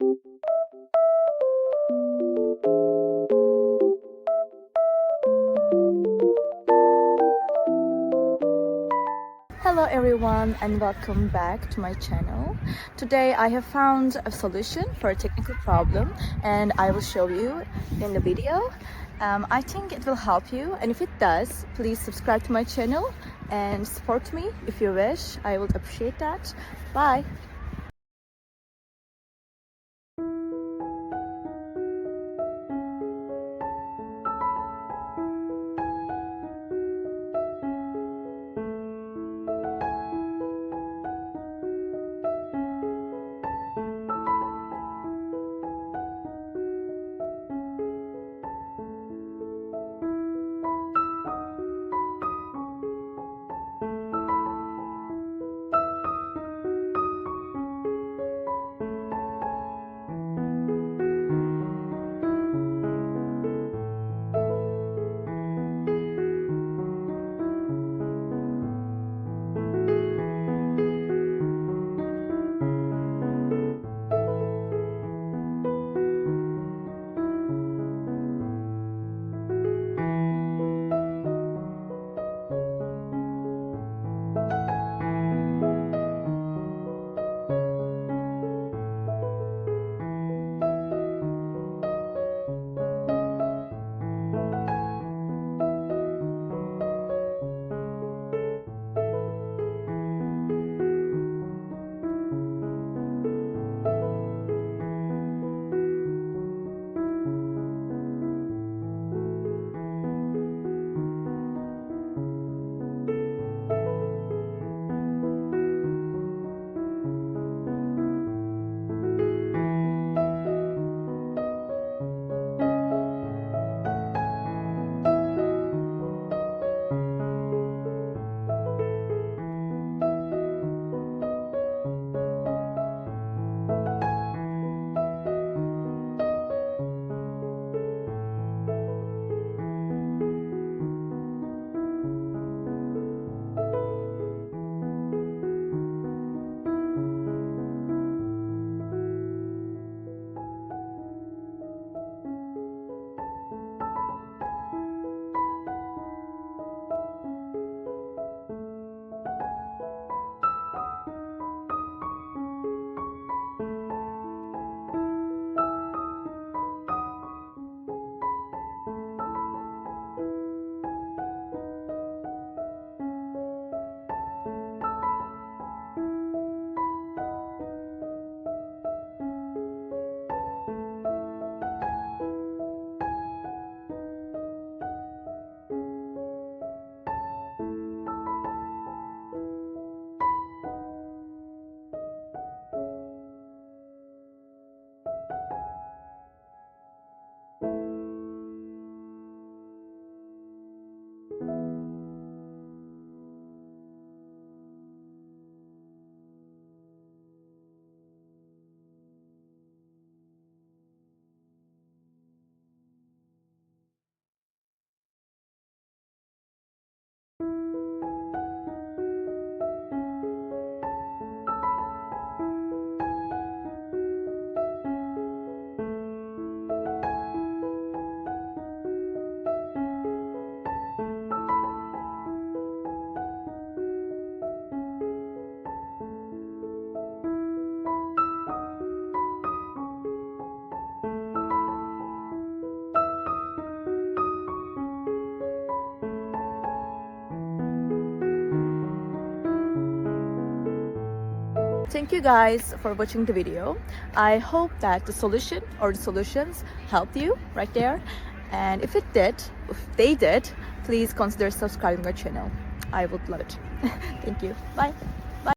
Hello everyone and welcome back to my channel. Today I have found a solution for a technical problem and I will show you in the video. I think it will help you, and if it does, please subscribe to my channel and support me if you wish. I would appreciate that. Bye! Thank you guys for watching the video. I hope that the solution or the solutions helped you right there. And if they did, please consider subscribing our channel. I would love it. Thank you. Bye.